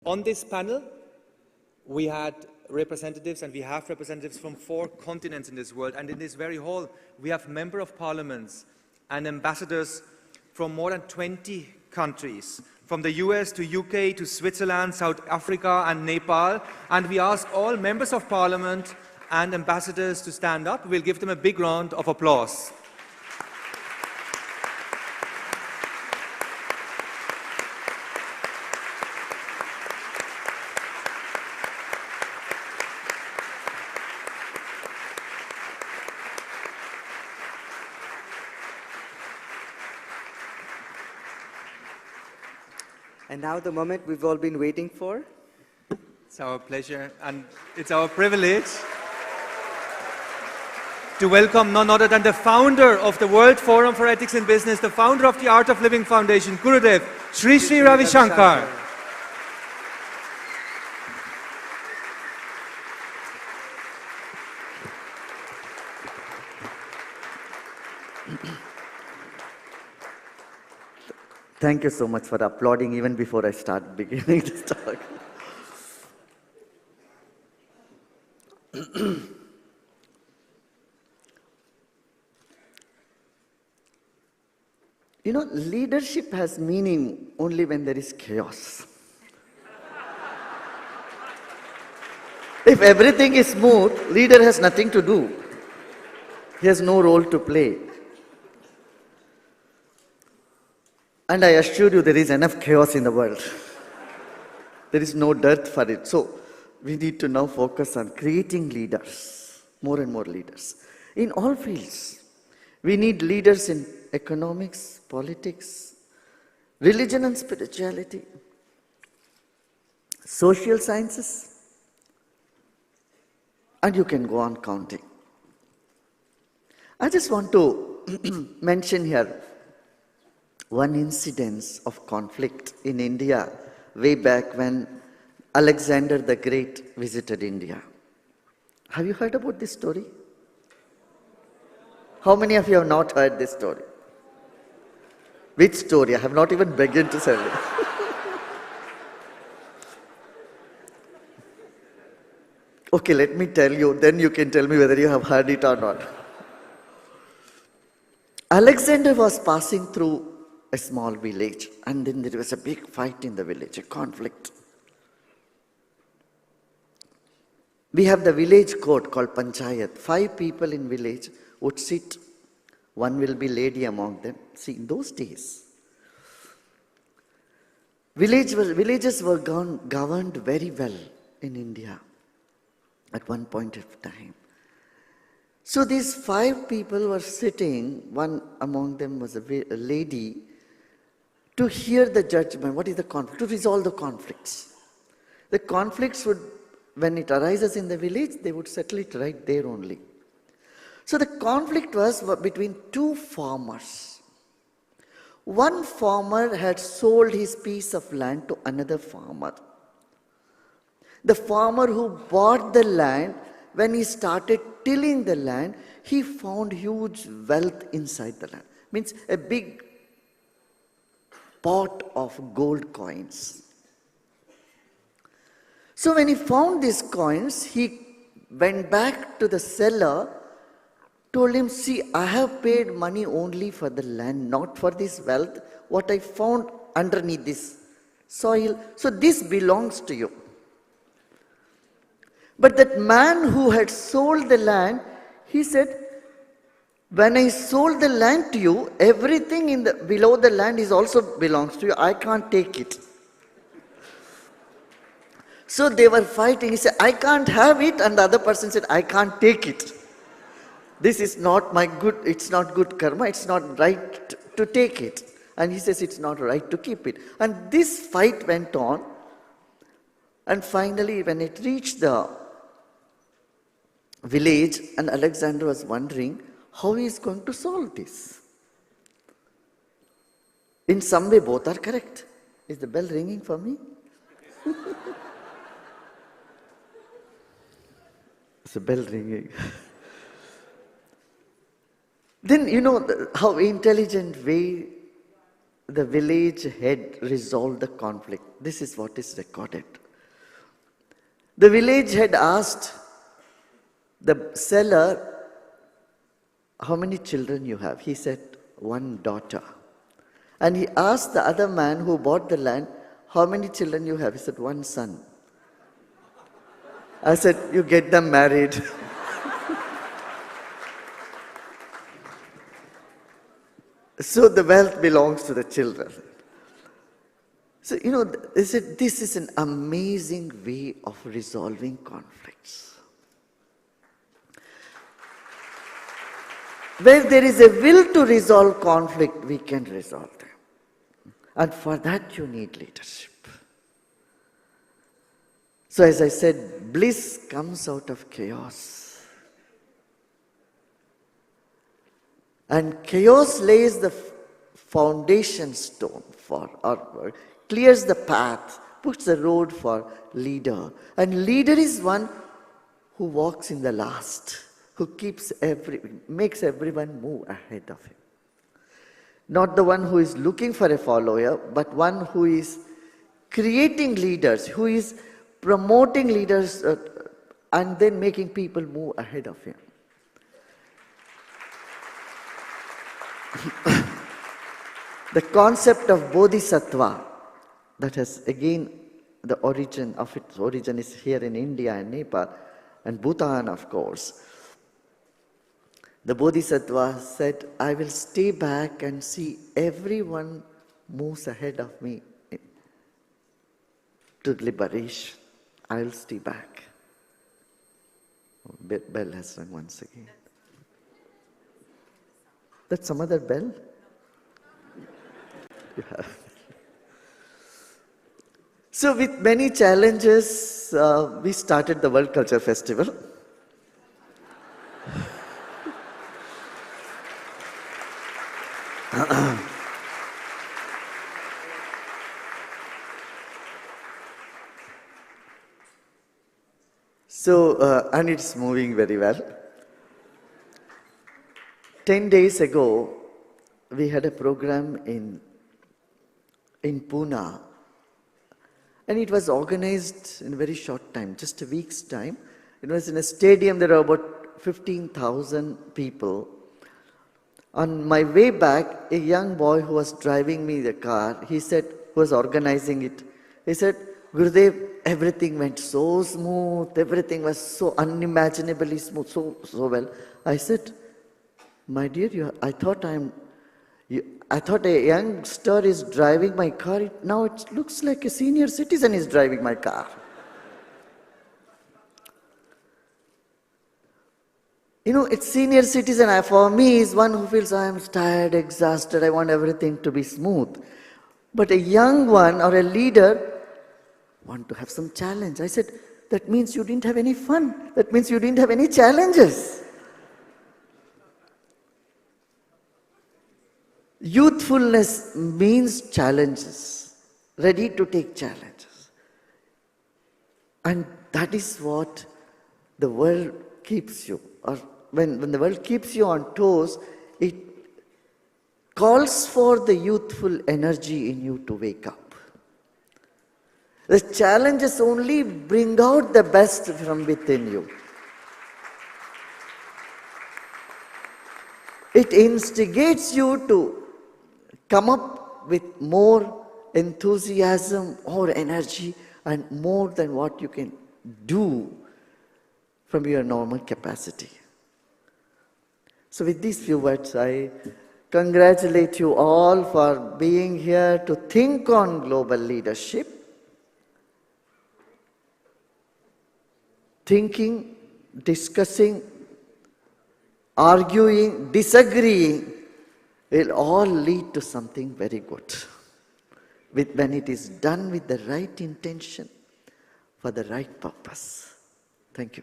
On this panel, we had representatives, and we have representatives from 4 continents in this world, and in this very hall, we have members of parliaments and ambassadors from more than 20 countries, from the US to UK to Switzerland, South Africa and Nepal, and we ask all members of parliament and ambassadors to stand up. We'll give them a big round of applause. And now the moment we've all been waiting for. It's our pleasure and it's our privilege to welcome none other than the founder of the World Forum for Ethics in Business, the founder of the Art of Living Foundation, Gurudev, Sri Sri Ravi Shankar. Thank you so much for applauding even before I start beginning this talk. You know, leadership has meaning only when there is chaos. If everything is smooth, leader has nothing to do. He has no role to play. And I assure you there is enough chaos in the world. There is no dearth for it. So we need to now focus on creating leaders, more and more leaders, in all fields. We need leaders in economics, politics, religion and spirituality, social sciences, and you can go on counting. I just want to mention here one incidence of conflict in India way back when Alexander the Great visited India. Have you heard about this story? How many of you have not heard this story? Which story? I have not even begun to tell you. Okay, let me tell you, then you can tell me whether you have heard it or not. Alexander was passing through a small village, and then there was a big fight in the village, a conflict. We have the village court called Panchayat. 5 people in village would sit. One will be lady among them. See, in those days, villages were governed very well in India at one point of time. So these 5 people were sitting, one among them was a lady, to hear the judgment. What is the conflict? To resolve the conflicts. The conflicts would, when it arises in the village, they would settle it right there only. So the conflict was between 2 farmers. One farmer had sold his piece of land to another farmer. The farmer who bought the land, when he started tilling the land, he found huge wealth inside the land. Means a big pot of gold coins. So when he found these coins, he went back to the seller, told him, see, I have paid money only for the land, not for this wealth, what I found underneath this soil. So this belongs to you. But that man who had sold the land, he said, when I sold the land to you, everything below the land is also belongs to you. I can't take it. So they were fighting. He said, I can't have it. And the other person said, I can't take it. This is not my good, it's not good karma. It's not right to take it. And he says, it's not right to keep it. And this fight went on. And finally, when it reached the village, and Alexander was wondering how he is going to solve this. In some way, both are correct. Is the bell ringing for me? It's a bell ringing. Then you know how intelligent way the village head resolved the conflict. This is what is recorded. The village head asked the seller, how many children you have? He said, one daughter. And he asked the other man who bought the land, how many children you have? He said, one son. I said, you get them married. So the wealth belongs to the children. So, they said, this is an amazing way of resolving conflicts. Where there is a will to resolve conflict, we can resolve them. And for that you need leadership. So as I said, bliss comes out of chaos. And chaos lays the foundation stone for our work, clears the path, puts the road for leader. And leader is one who walks in the last, who makes everyone move ahead of him. Not the one who is looking for a follower, but one who is creating leaders, who is promoting leaders and then making people move ahead of him. The concept of bodhisattva, that has again the origin of its origin is here in India and Nepal and Bhutan, of course. The bodhisattva said, I will stay back and see everyone moves ahead of me to liberation. I will stay back. Bell has rung once again. That's some other bell? You have. So with many challenges, we started the World Culture Festival. And it's moving very well. 10 days ago, we had a program in Pune, and it was organized in a very short time, just a week's time. It was in a stadium, there were about 15,000 people. On my way back, a young boy who was driving me the car, he said, who was organizing it, he said, Gurudev, everything went so smooth, everything was so unimaginably smooth, so well. I said, my dear, I thought a youngster is driving my car. Now it looks like a senior citizen is driving my car. It's senior citizen for me is one who feels I am tired, exhausted, I want everything to be smooth. But a young one or a leader want to have some challenge. I said, that means you didn't have any fun. That means you didn't have any challenges. Youthfulness means challenges, ready to take challenges. And that is what the world keeps you, or when the world keeps you on toes, it calls for the youthful energy in you to wake up. The challenges only bring out the best from within you. It instigates you to come up with more enthusiasm or energy and more than what you can do from your normal capacity. So with these few words, I congratulate you all for being here to think on global leadership. Thinking, discussing, arguing, disagreeing will all lead to something very good when it is done with the right intention for the right purpose. Thank you.